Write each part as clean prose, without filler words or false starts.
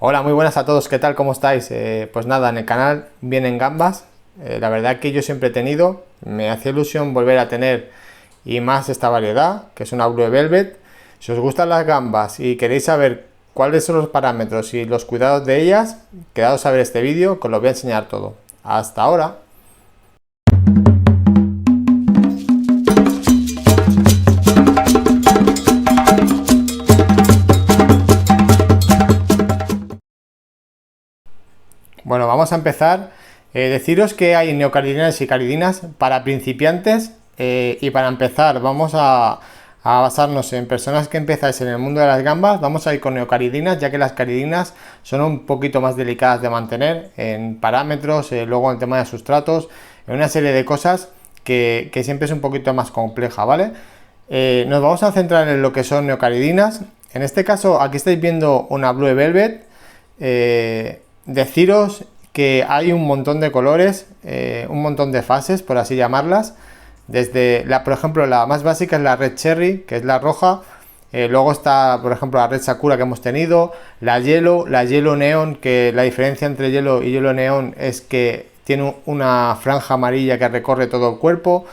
Hola, muy buenas a todos, ¿qué tal? ¿Cómo estáis? Pues nada, en el canal vienen gambas. La verdad que yo siempre he tenido, me hacía ilusión volver a tener y más esta variedad, que es una Blue Velvet. Si os gustan las gambas y queréis saber cuáles son los parámetros y los cuidados de ellas, quedaos a ver este vídeo que os lo voy a enseñar todo. Hasta ahora. Bueno, vamos a empezar. Deciros que hay neocaridinas y caridinas para principiantes y para empezar vamos a basarnos en personas que empezáis en el mundo de las gambas. Vamos a ir con neocaridinas, ya que las caridinas son un poquito más delicadas de mantener en parámetros, luego en el tema de sustratos, en una serie de cosas que siempre es un poquito más compleja, ¿vale? Nos vamos a centrar en lo que son neocaridinas. En este caso, aquí estáis viendo una Blue Velvet. Deciros que hay un montón de colores, un montón de fases, por así llamarlas. Desde por ejemplo, la más básica es la Red Cherry, que es la roja. Luego está, por ejemplo, la Red Sakura que hemos tenido, la Yellow Neon, que la diferencia entre Yellow y Yellow Neon es que tiene una franja amarilla que recorre todo el cuerpo.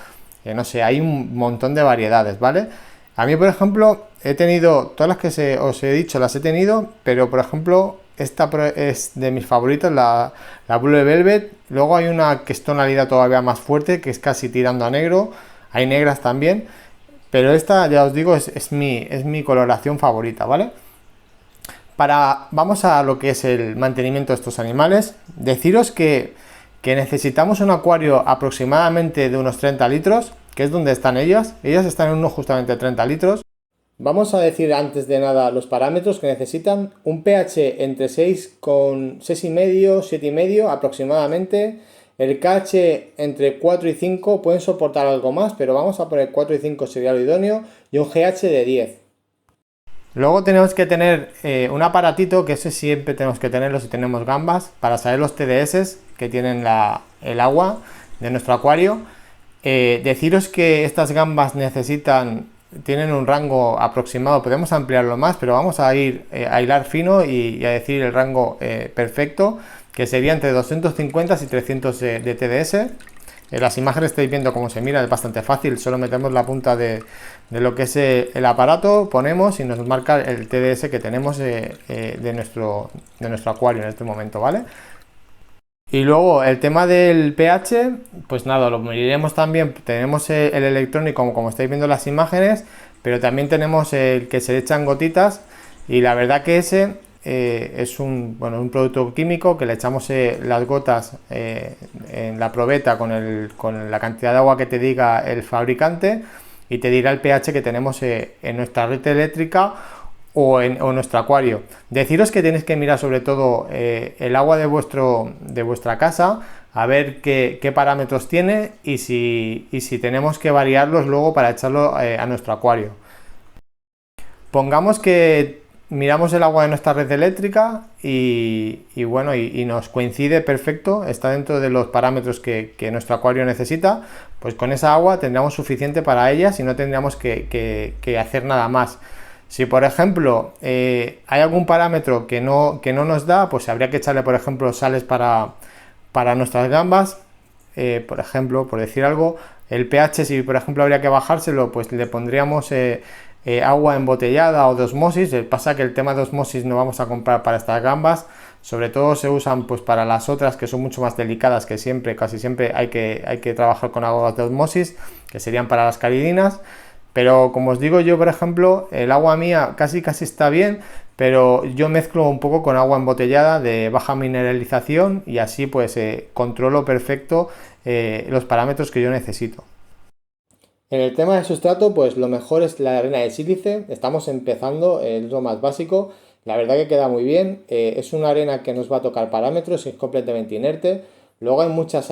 No sé, hay un montón de variedades, ¿vale? A mí, por ejemplo, he tenido, todas las que os he dicho las he tenido, pero por ejemplo, esta es de mis favoritas, la Blue Velvet. Luego hay una que es tonalidad todavía más fuerte, que es casi tirando a negro. Hay negras también, pero esta, ya os digo, es mi coloración favorita, ¿vale? Vamos a lo que es el mantenimiento de estos animales. Deciros que necesitamos un acuario aproximadamente de unos 30 litros, que es donde están ellas. Ellas están en unos justamente 30 litros. Vamos a decir antes de nada los parámetros que necesitan. Un pH entre 6 con 6,5, 7,5 aproximadamente. El KH entre 4 y 5, pueden soportar algo más, pero vamos a poner 4 y 5 sería lo idóneo. Y un GH de 10. Luego tenemos que tener un aparatito, que ese siempre tenemos que tenerlo si tenemos gambas, para saber los TDS que tienen el agua de nuestro acuario. Deciros que estas gambas tienen un rango aproximado, podemos ampliarlo más, pero vamos a ir a hilar fino y a decir el rango perfecto, que sería entre 250 y 300 de TDS. En las imágenes estáis viendo cómo se mira, es bastante fácil, solo metemos la punta de lo que es el aparato, ponemos y nos marca el TDS que tenemos de nuestro acuario en este momento, ¿vale? Y luego el tema del pH, pues nada, lo mediremos también. Tenemos el electrónico como estáis viendo en las imágenes, pero también tenemos el que se le echan gotitas, y la verdad que ese es un producto químico que le echamos las gotas en la probeta con la cantidad de agua que te diga el fabricante, y te dirá el pH que tenemos en nuestra red eléctrica o en nuestro acuario. Deciros que tenéis que mirar sobre todo el agua de vuestra casa, a ver qué parámetros tiene y si tenemos que variarlos luego para echarlo a nuestro acuario. Pongamos que miramos el agua de nuestra red eléctrica y nos coincide perfecto, está dentro de los parámetros que nuestro acuario necesita. Pues con esa agua tendríamos suficiente para ellas y no tendríamos que hacer nada más. Si por ejemplo hay algún parámetro que no nos da, pues habría que echarle, por ejemplo, sales para nuestras gambas. Por ejemplo, por decir algo, el pH, si por ejemplo habría que bajárselo, pues le pondríamos agua embotellada o de osmosis. Pasa que el tema de osmosis no vamos a comprar para estas gambas, sobre todo se usan pues para las otras que son mucho más delicadas, que casi siempre hay que trabajar con aguas de osmosis, que serían para las caridinas. Pero como os digo yo, por ejemplo, el agua mía casi está bien, pero yo mezclo un poco con agua embotellada de baja mineralización y así pues controlo perfecto los parámetros que yo necesito. En el tema de sustrato, pues lo mejor es la arena de sílice. Estamos empezando, es lo más básico. La verdad que queda muy bien. Es una arena que nos va a tocar parámetros, es completamente inerte. Luego hay muchos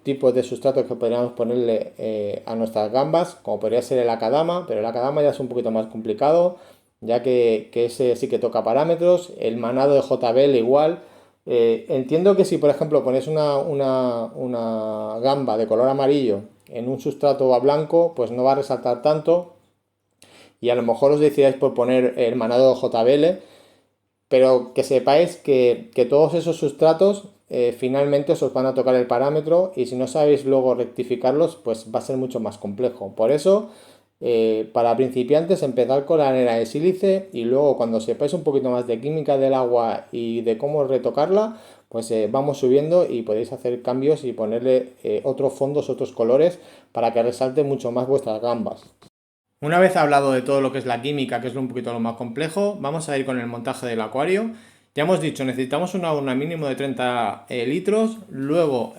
tipos de sustratos que podríamos ponerle a nuestras gambas, como podría ser el akadama, pero el akadama ya es un poquito más complicado, ya que ese sí que toca parámetros. El manado de JBL igual. Entiendo que si por ejemplo pones una gamba de color amarillo en un sustrato a blanco, pues no va a resaltar tanto, y a lo mejor os decidáis por poner el manado de JBL. pero que sepáis que todos esos sustratos finalmente os van a tocar el parámetro y si no sabéis luego rectificarlos, pues va a ser mucho más complejo. Por eso, para principiantes, empezar con la arena de sílice y luego cuando sepáis un poquito más de química del agua y de cómo retocarla, pues vamos subiendo y podéis hacer cambios y ponerle otros fondos, otros colores para que resalte mucho más vuestras gambas. Una vez hablado de todo lo que es la química, que es un poquito lo más complejo, vamos a ir con el montaje del acuario. Ya hemos dicho, necesitamos una urna mínimo de 30 litros, luego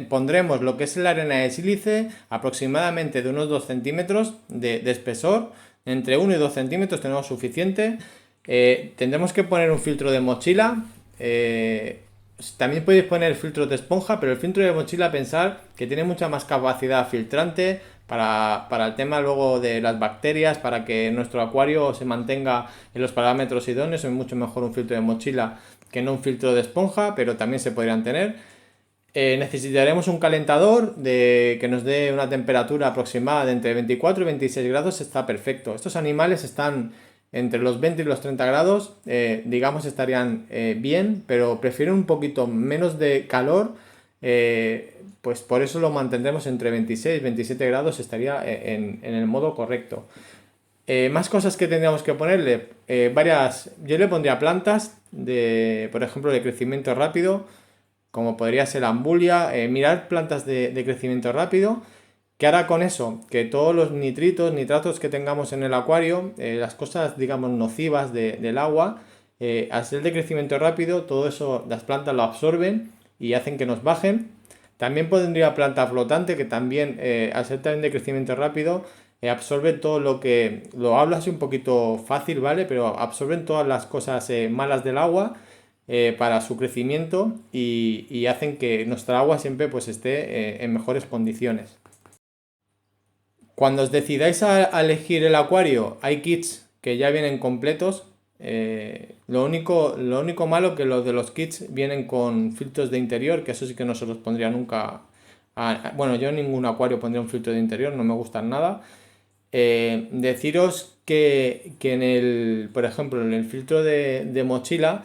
pondremos lo que es la arena de sílice, aproximadamente de unos 2 centímetros de espesor, entre 1 y 2 centímetros tenemos suficiente. Tendremos que poner un filtro de mochila, también podéis poner filtros de esponja, pero el filtro de mochila pensar que tiene mucha más capacidad filtrante para el tema luego de las bacterias, para que nuestro acuario se mantenga en los parámetros idóneos. Es mucho mejor un filtro de mochila que no un filtro de esponja, pero también se podrían tener. Necesitaremos un calentador que nos dé una temperatura aproximada de entre 24 y 26 grados, está perfecto. Estos animales están entre los 20 y los 30 grados, digamos estarían bien, pero prefieren un poquito menos de calor, pues por eso lo mantendremos entre 26 y 27 grados, estaría en el modo correcto. Más cosas que tendríamos que ponerle, yo le pondría plantas, por ejemplo, de crecimiento rápido, como podría ser ambulia, mirar plantas de crecimiento rápido. ¿Qué hará con eso? Que todos los nitratos que tengamos en el acuario, las cosas, digamos, nocivas del agua, al ser de crecimiento rápido, todo eso las plantas lo absorben y hacen que nos bajen. También pondría planta flotante, que también, al ser también de crecimiento rápido, absorbe todo lo hablo así un poquito fácil, ¿vale? Pero absorben todas las cosas malas del agua para su crecimiento y hacen que nuestra agua siempre pues esté en mejores condiciones. Cuando os decidáis a elegir el acuario, hay kits que ya vienen completos. Lo único malo que los de los kits vienen con filtros de interior, que eso sí que no se los pondría nunca. Bueno, yo en ningún acuario pondría un filtro de interior, no me gustan nada. Deciros que por ejemplo, en el filtro de mochila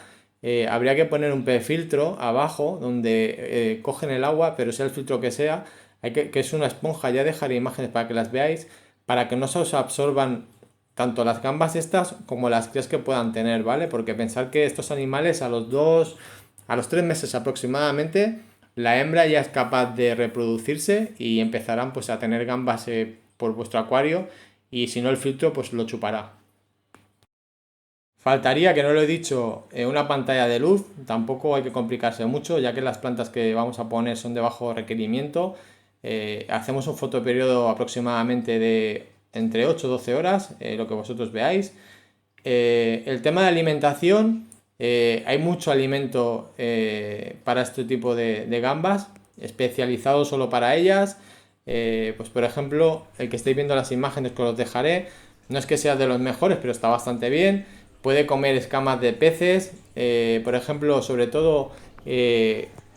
habría que poner un P-filtro abajo donde cogen el agua, pero sea el filtro que sea, que es una esponja, ya dejaré imágenes para que las veáis, para que no se os absorban tanto las gambas estas como las crías que puedan tener, ¿vale? Porque pensar que estos animales a los 3 meses aproximadamente, la hembra ya es capaz de reproducirse y empezarán pues a tener gambas por vuestro acuario y si no el filtro pues lo chupará. Faltaría, que no lo he dicho, una pantalla de luz, tampoco hay que complicarse mucho ya que las plantas que vamos a poner son de bajo requerimiento. Hacemos un fotoperiodo aproximadamente de entre 8 y 12 horas, lo que vosotros veáis. El tema de alimentación, hay mucho alimento para este tipo de gambas, especializado solo para ellas. Pues por ejemplo, el que estáis viendo las imágenes que os dejaré, no es que sea de los mejores, pero está bastante bien. Puede comer escamas de peces, por ejemplo, sobre todo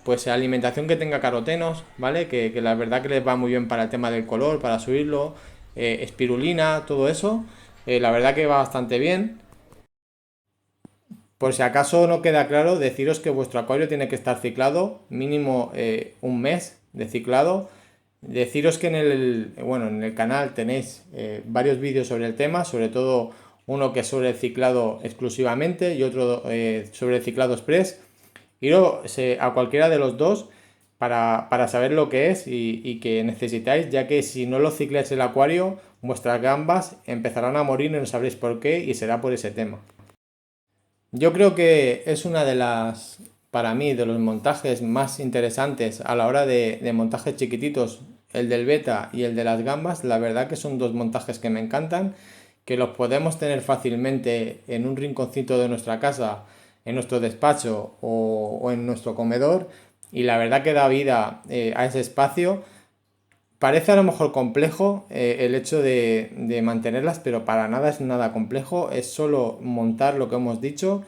pues alimentación que tenga carotenos, ¿vale? Que la verdad que les va muy bien para el tema del color, para subirlo, espirulina, todo eso, la verdad que va bastante bien. Por si acaso no queda claro, deciros que vuestro acuario tiene que estar ciclado, mínimo un mes de ciclado. Deciros que en el canal tenéis varios vídeos sobre el tema, sobre todo uno que es sobre el ciclado exclusivamente y otro sobre el ciclado express. Iros a cualquiera de los dos para saber lo que es y que necesitáis, ya que si no lo cicláis el acuario, vuestras gambas empezarán a morir y no sabréis por qué y será por ese tema. Yo creo que es una para mí, de los montajes más interesantes a la hora de montajes chiquititos, el del beta y el de las gambas. La verdad que son dos montajes que me encantan, que los podemos tener fácilmente en un rinconcito de nuestra casa, en nuestro despacho o en nuestro comedor, y la verdad que da vida a ese espacio. Parece a lo mejor complejo el hecho de mantenerlas, pero para nada es nada complejo, es solo montar lo que hemos dicho,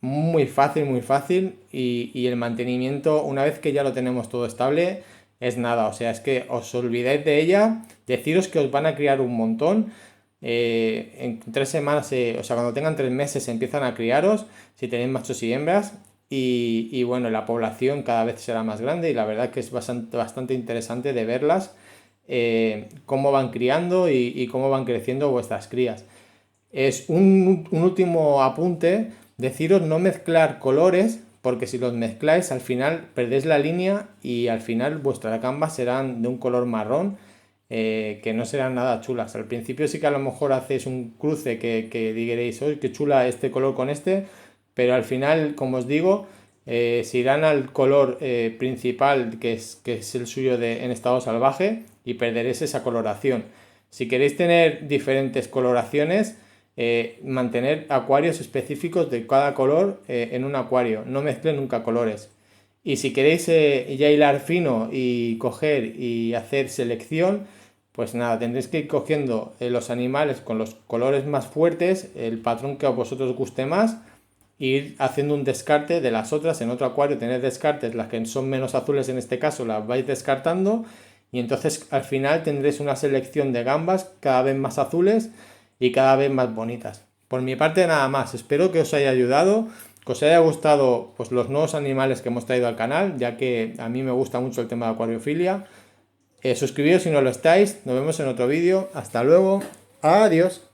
muy fácil y el mantenimiento, una vez que ya lo tenemos todo estable, es nada, o sea, es que os olvidáis de ella, deciros que os van a criar un montón, En 3 semanas, o sea, cuando tengan 3 meses empiezan a criaros, si tenéis machos y hembras, y bueno, la población cada vez será más grande y la verdad que es bastante interesante de verlas, cómo van criando y cómo van creciendo vuestras crías. Es un último apunte, deciros no mezclar colores, porque si los mezcláis al final perdéis la línea y al final vuestras gambas serán de un color marrón, que no serán nada chulas. Al principio sí que a lo mejor hacéis un cruce que diréis, oye, qué chula este color con este, pero al final, como os digo, se irán al color principal que es el suyo en estado salvaje y perderéis esa coloración. Si queréis tener diferentes coloraciones, mantener acuarios específicos de cada color en un acuario, no mezclen nunca colores. Y si queréis ya hilar fino y coger y hacer selección, pues nada, tendréis que ir cogiendo los animales con los colores más fuertes, el patrón que a vosotros guste más, e ir haciendo un descarte de las otras. En otro acuario tener descartes, las que son menos azules en este caso las vais descartando, y entonces al final tendréis una selección de gambas cada vez más azules y cada vez más bonitas. Por mi parte nada más, espero que os haya ayudado, que os haya gustado pues, los nuevos animales que hemos traído al canal, ya que a mí me gusta mucho el tema de acuariofilia. Suscribíos si no lo estáis, nos vemos en otro vídeo, hasta luego, adiós.